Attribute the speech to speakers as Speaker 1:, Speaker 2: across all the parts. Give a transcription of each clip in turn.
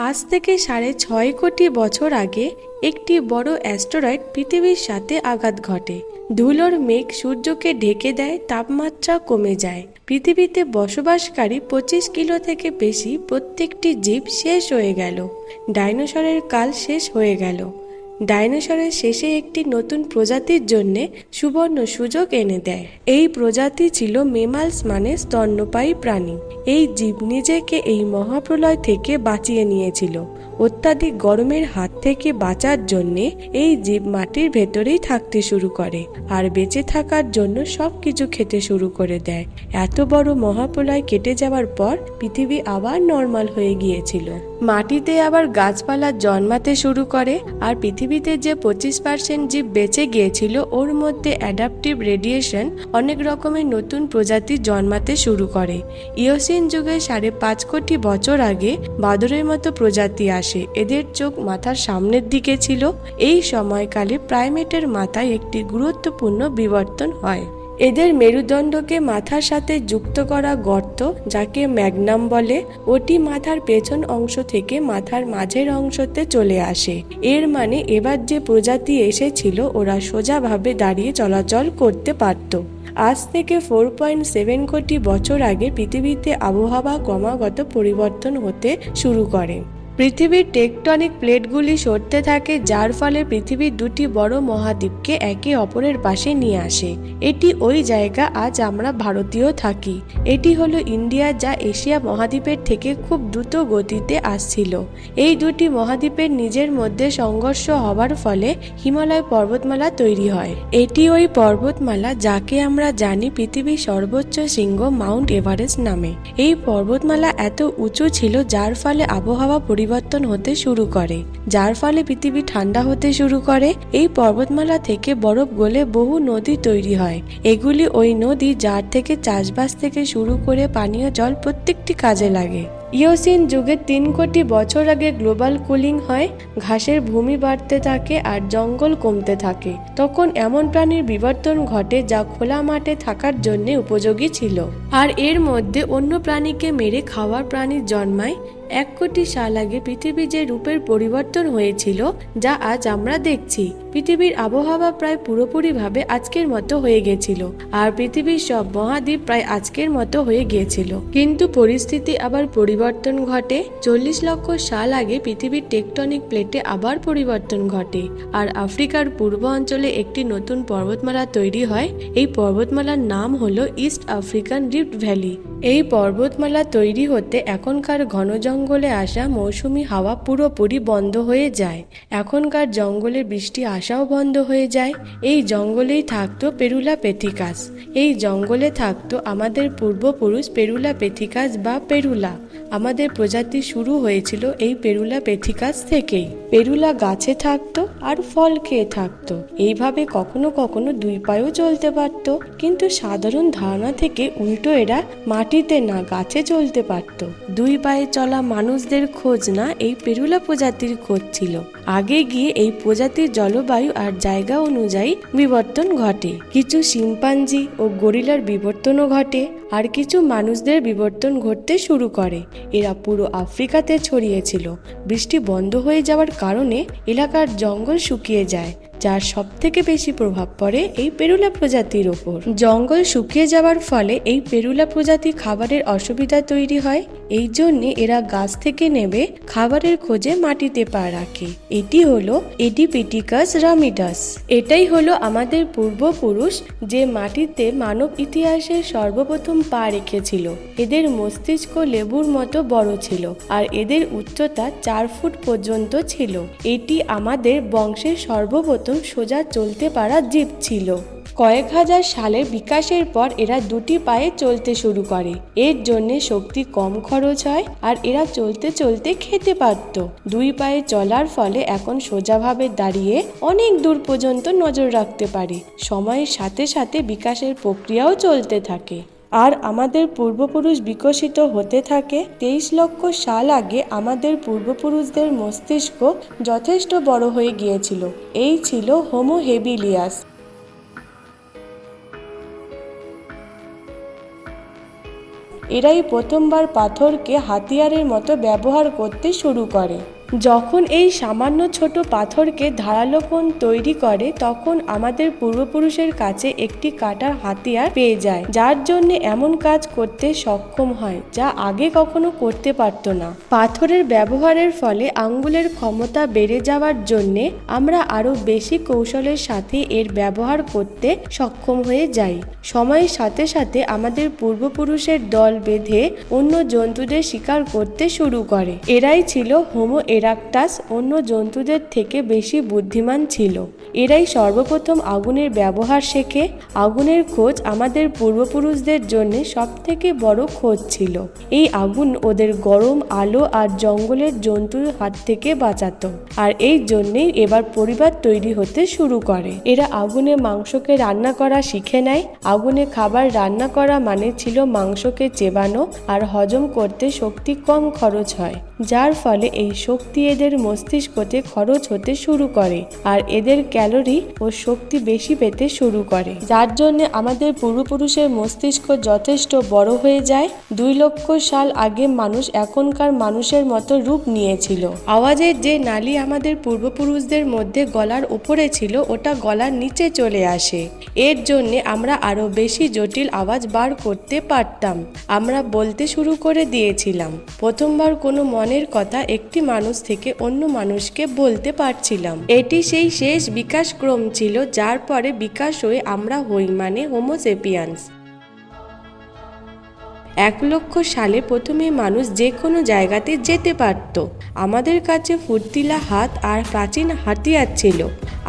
Speaker 1: আজ থেকে ৬.৫ কোটি বছর আগে একটি বড় অ্যাস্টেরয়েড পৃথিবীর সাথে আঘাত ঘটে। ধুলোর মেঘ সূর্যকে ঢেকে দেয়, তাপমাত্রা কমে যায়। পৃথিবীতে বসবাসকারী ২৫ কিলো থেকে বেশি প্রত্যেকটি জীব শেষ হয়ে গেল। ডাইনোসরের কাল শেষ হয়ে গেল। ডাইনোসরের শেষে একটি নতুন প্রজাতির জন্য সুবর্ণ সুযোগ এনে দেয়। এই প্রজাতি ছিল মেমালস মানে স্তন্যপায়ী প্রাণী। এই জীব নিজেকে এই মহাপ্রলয় থেকে বাঁচিয়ে নিয়েছিল। অত্যাধিক গরমের হাত থেকে বাঁচার জন্য এই জীব মাটির ভেতরেই থাকতে শুরু করে আর বেঁচে থাকার জন্য সবকিছু খেতে শুরু করে দেয়। এত বড় মহাপ্রলয় কেটে যাওয়ার পর পৃথিবী আবার নর্মাল হয়ে গিয়েছিল। মাটিতে আবার গাছপালা জন্মাতে শুরু করে আর পৃথিবীতে যে 25% জীব বেঁচে গিয়েছিল ওর মধ্যে অ্যাডাপটিভ রেডিয়েশন অনেক রকমের নতুন প্রজাতি জন্মাতে শুরু করে। ইওসিন যুগে ৫.৫ কোটি বছর আগে বাদরের মতো প্রজাতি আসে। এদের চোখ মাথার সামনের দিকে ছিল। এই সময়কালে প্রাইমেটের মাথায় একটি গুরুত্বপূর্ণ বিবর্তন হয়। এদের মেরুদণ্ডকে মাথার সাথে যুক্ত করা গর্ত, যাকে ম্যাগনাম বলে, ওটি মাথার পেছন অংশ থেকে মাথার মাঝের অংশতে চলে আসে। এর মানে এবার যে প্রজাতি এসেছিল ওরা সোজাভাবে দাঁড়িয়ে চলাচল করতে পারত। আজ থেকে 4.7 কোটি বছর আগে পৃথিবীতে আবহাওয়া ক্রমাগত পরিবর্তন হতে শুরু করে। পৃথিবীর টেকটনিক প্লেটগুলি সরতে থাকে, যার ফলে পৃথিবীর দুটি বড় মহাদ্বীপকে একে অপরের পাশে নিয়ে আসে। এটি ওই জায়গা আজ আমরা ভারতীয় থাকি। এটি হলো ইন্ডিয়া, যা এশিয়া মহাদ্বীপের থেকে খুব দ্রুত গতিতে আসছিল। এই দুটি মহাদ্বীপের নিজের মধ্যে সংঘর্ষ হওয়ার ফলে হিমালয় পর্বতমালা তৈরি হয়। এটি ওই পর্বতমালা যাকে আমরা জানি পৃথিবীর সর্বোচ্চ শৃঙ্গ মাউন্ট এভারেস্ট নামে। এই পর্বতমালা এত উঁচু ছিল যার ফলে আবহাওয়া পরিবর্তন হতে শুরু করে, যার ফলে পৃথিবী ঠান্ডা হতে শুরু করে। এই পর্বতমালা থেকে বরফ গলে বহু নদী তৈরি হয়। এগুলি ওই নদী যার থেকে চাষবাস থেকে শুরু করে পানীয় জল প্রত্যেকটি কাজে লাগে। ইওসিন যুগে ৩ কোটি বছর আগে গ্লোবাল কুলিং হয়, ঘাসের ভূমি বাড়তে থাকে আর জঙ্গল কমতে থাকে। তখন এমন প্রাণীর বিবর্তন ঘটে যা খোলা মাঠে থাকার জন্য উপযোগী ছিল, আর এর মধ্যে অন্য প্রাণীকে মেরে খাওয়ার প্রাণী জন্মায়। ১ কোটি সাল আগে পৃথিবী যে রূপের পরিবর্তন হয়েছিল যা আজ আমরা দেখছি। পৃথিবীর আবহাওয়া প্রায় পুরোপুরিভাবে আজকের মতো হয়ে গেছিল, আর পৃথিবীর সব মহাদ্বীপ প্রায় আজকের মতো হয়ে গিয়েছিল। কিন্তু পরিস্থিতি আবার পরিবর্তন ঘটে। ৪০ লক্ষ সাল আগে পৃথিবীর টেকটনিক প্লেটে আবার পরিবর্তন ঘটে, আর আফ্রিকার পূর্ব অঞ্চলে একটি নতুন পর্বতমালা তৈরি হয়। এই পর্বতমালার নাম হলো ইস্ট আফ্রিকান রিফ্ট ভ্যালি। এই পর্বতমালা তৈরি হতে এখনকার ঘন জঙ্গলে আসা মৌসুমি হাওয়া পুরোপুরি বন্ধ হয়ে যায়। এখনকার জঙ্গলে বৃষ্টি আসাও বন্ধ হয়ে যায়। এই জঙ্গলেই থাকতো পেরুলা পেথিকাস। এই জঙ্গলে থাকতো আমাদের পূর্বপুরুষ পেরুলা পেথিকাস বা পেরুলা। আমাদের প্রজাতি শুরু হয়েছিল এই পেরুলা পেথিকাস থেকেই। পেরুলা গাছে থাকতো আর ফল খেয়ে থাকতো। এইভাবে কখনো কখনো দুই পায়েও চলতে পারত, কিন্তু সাধারণ ধারণা থেকে উল্টো এরা মাটিতে না গাছে চলতে পারত। দুই পায়ে চলা মানুষদের খোঁজ না, এই পেরুলা প্রজাতির খোঁজ ছিল। আগে গিয়ে এই প্রজাতির জলবায়ু আর জায়গা অনুযায়ী বিবর্তন ঘটে। কিছু শিম্পাঞ্জি ও গরিলার বিবর্তনও ঘটে, আর কিছু মানুষদের বিবর্তন ঘটতে শুরু করে। এরা পুরো আফ্রিকাতে ছড়িয়েছিল। বৃষ্টি বন্ধ হয়ে যাওয়ার কারণে এলাকার জঙ্গল শুকিয়ে যায়, যার সব থেকে বেশি প্রভাব পড়ে এই পেরুলা প্রজাতির ওপর। জঙ্গল শুকিয়ে যাওয়ার ফলে এই পেরুলা প্রজাতি খাবারের অসুবিধা তৈরি হয়। এই জন্যে এরা গাছ থেকে নেমে খাবারের খোঁজে মাটিতে পা রাখে। এটি হলো এডিপিটিকাস রামিডাস। এটাই হলো আমাদের পূর্বপুরুষ যে মাটিতে মানব ইতিহাসে সর্বপ্রথম পা রেখেছিল। এদের মস্তিষ্ক লেবুর মতো বড় ছিল, আর এদের উচ্চতা ৪ ফুট পর্যন্ত ছিল। এটি আমাদের বংশের সর্বপ্রথম সোজা চলতে পারা জীব ছিল। কয়েক হাজার সালের বিকাশের পর এরা দুটি পায়ে চলতে শুরু করে। এর জন্য শক্তি কম খরচ হয়, আর এরা চলতে চলতে খেতে পারত। দুই পায়ে চলার ফলে এখন সোজাভাবে দাঁড়িয়ে অনেক দূর পর্যন্ত নজর রাখতে পারে। সময়ের সাথে সাথে বিকাশের প্রক্রিয়াও চলতে থাকে। আর আমাদের পূর্বপুরুষ বিকশিত হতে থাকে। 23 লক্ষ সাল আগে আমাদের পূর্বপুরুষদের মস্তিষ্ক যথেষ্ট বড় হয়ে গিয়েছিল। এই ছিল হোমো হেবিলিয়াস। এরাই প্রথমবার পাথরকে হাতিয়ারের মতো ব্যবহার করতে শুরু করে। যখন এই সামান্য ছোট পাথরকে ধারালো কোণ তৈরি করে তখন আমাদের পূর্বপুরুষের কাছে একটি কাটার হাতিয়ার পেয়ে যায়, যার জন্য এমন কাজ করতে সক্ষম হয় যা আগে কখনো করতে পারত না। পাথরের ব্যবহারের ফলে আঙ্গুলের ক্ষমতা বেড়ে যাওয়ার জন্য আমরা আরো বেশি কৌশলের সাথে এর ব্যবহার করতে সক্ষম হয়ে যাই। সময়ের সাথে সাথে আমাদের পূর্বপুরুষের দল বেঁধে অন্য জন্তুদের শিকার করতে শুরু করে। এরাই ছিল হোমো এরাক্টাস, অন্য জন্তুদের থেকে বেশি বুদ্ধিমান ছিল। এরাই সর্বপ্রথম আগুনের ব্যবহার শেখে। আগুনের খোঁজ আমাদের পূর্বপুরুষদের জন্য সবথেকে বড় খোঁজ ছিল। এই আগুন ওদের গরম আলো আর জঙ্গলের জন্তুর হাত থেকে বাঁচাতো, আর এই জন্যেই এবার পরিবার তৈরি হতে শুরু করে। এরা আগুনে মাংসকে রান্না করা শিখে নেয়। আগুনে খাবার রান্না করা মানে ছিল মাংসকে চেবানো আর হজম করতে শক্তি কম খরচ হয়, যার ফলে এই শক্তি এদের মস্তিষ্কতে খরচ হতে শুরু করে আর এদের ক্যালোরি ও শক্তি বেশি পেতে শুরু করে, যার জন্য আমাদের পূর্বপুরুষের মস্তিষ্ক যথেষ্ট বড় হয়ে যায়। 2 লক্ষ সাল আগে মানুষ এখনকার মানুষের মতো রূপ নিয়েছিল। আওয়াজের যে নালী আমাদের পূর্বপুরুষদের মধ্যে গলার উপরে ছিল ওটা গলার নিচে চলে আসে। এর জন্য আমরা আরো বেশি জটিল আওয়াজ বার করতে পারতাম। আমরা বলতে শুরু করে দিয়েছিলাম। প্রথমবার কোনো মনের কথা একটি মানুষ থেকে অন্য মানুষকে বলতে পারছিলাম। এটি সেই শেষ বিকাশক্রম ছিল, যার পরে বিকাশ হয়ে আমরা হই মানে হোমো সেপিয়ান্স। 1 লক্ষ সালে প্রথমে মানুষ যে কোনো জায়গাতে যেতে পারত। আমাদের কাছে ফুর্তিলা হাত আর প্রাচীন হাতিয়ার ছিল।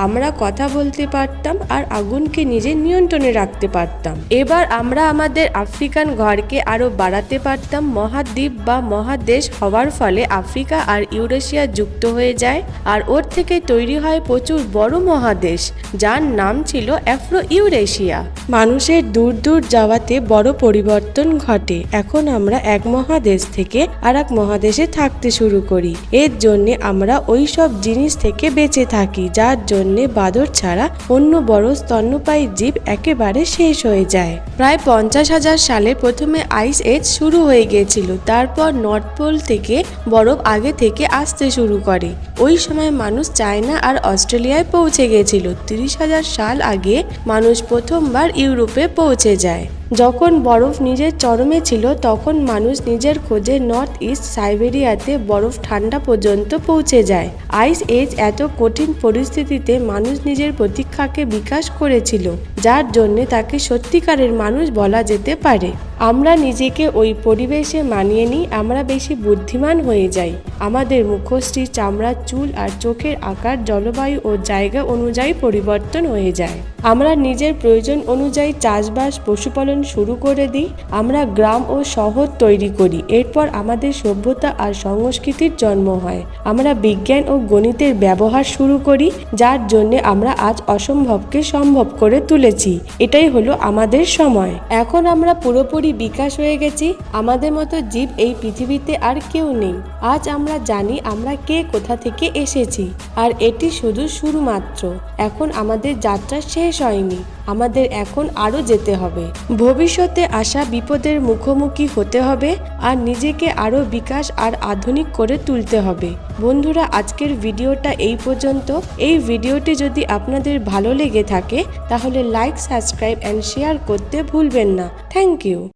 Speaker 1: আমরা কথা বলতে পারতাম আর আগুনকে নিজের নিয়ন্ত্রণে রাখতে পারতাম। এবার আমরা আমাদের আফ্রিকান ঘরকে আরো বাড়াতে পারতাম। মহাদ্বীপ বা মহাদেশ হওয়ার ফলে আফ্রিকা আর ইউরেশিয়া যুক্ত হয়ে যায়, আর ওর থেকে তৈরি হয় প্রচুর বড় মহাদেশ, যার নাম ছিল আফ্রো ইউরেশিয়া। মানুষের দূর দূর যাওয়াতে বড় পরিবর্তন ঘটে। এখন আমরা এক মহাদেশ থেকে আর এক মহাদেশে থাকতে শুরু করি। এর জন্য আমরা ওই সব জিনিস থেকে বেঁচে থাকি, যার জন্য বাদর ছাড়া অন্য বড় স্তন্যপায়ী জীব একেবারে শেষ হয়ে যায়। প্রায় 50,000 সালে প্রথমে আইস এজ শুরু হয়ে গিয়েছিল। তারপর নর্থ পোল থেকে বরফ আগে থেকে আসতে শুরু করে। ওই সময় মানুষ চায়না আর অস্ট্রেলিয়ায় পৌঁছে গেছিল। 30,000 সাল আগে মানুষ প্রথমবার ইউরোপে পৌঁছে যায়। যখন বরফ নিজের চরমে ছিল তখন মানুষ নিজের খোঁজে নর্থ ইস্ট সাইবেরিয়াতে বরফ ঠান্ডা পর্যন্ত পৌঁছে যায়। আইস এজ এত কঠিন পরিস্থিতিতে মানুষ নিজের প্রতীক্ষাকে বিকাশ করেছিল, যার জন্য তাকে সত্যিকারের মানুষ বলা যেতে পারে। আমরা নিজেকে ওই পরিবেশে মানিয়ে নিই। আমরা বেশি বুদ্ধিমান হয়ে যাই। আমাদের মুখশ্রী, চামড়া, চুল আর চোখের আকার জলবায়ু ও জায়গা অনুযায়ী পরিবর্তন হয়ে যায়। আমরা নিজের প্রয়োজন অনুযায়ী চাষবাস, পশুপালন শুরু করে দিই। আমরা গ্রাম ও শহর তৈরি করি। এরপর আমাদের সভ্যতা আর সংস্কৃতির জন্ম হয়। আমরা বিজ্ঞান ও গণিতের ব্যবহার শুরু করি, যার জন্য আমরা আজ অসম্ভবকে সম্ভব করে তুলেছি। এটাই হলো আমাদের সময়। এখন আমরা পুরোপুরি বিকাশ হয়ে গেছি। আমাদের মতো জীব এই পৃথিবীতে আর কেউ নেই। আজ আমরা জানি আমরা কে কোথা থেকে এসেছি, আর এটি শুধু শুরু মাত্র। এখন আমাদের যাত্রা শেষ হয়নি। আমাদের এখন আরো যেতে হবে। ভবিষ্যতে আসা বিপদের মুখোমুখি হতে হবে আর নিজেকে আরো বিকাশ আর আধুনিক করে তুলতে হবে। বন্ধুরা, আজকের ভিডিওটা এই পর্যন্ত। এই ভিডিওটি যদি আপনাদের ভালো লেগে থাকে তাহলে লাইক, সাবস্ক্রাইব এন্ড শেয়ার করতে ভুলবেন না। Thank you.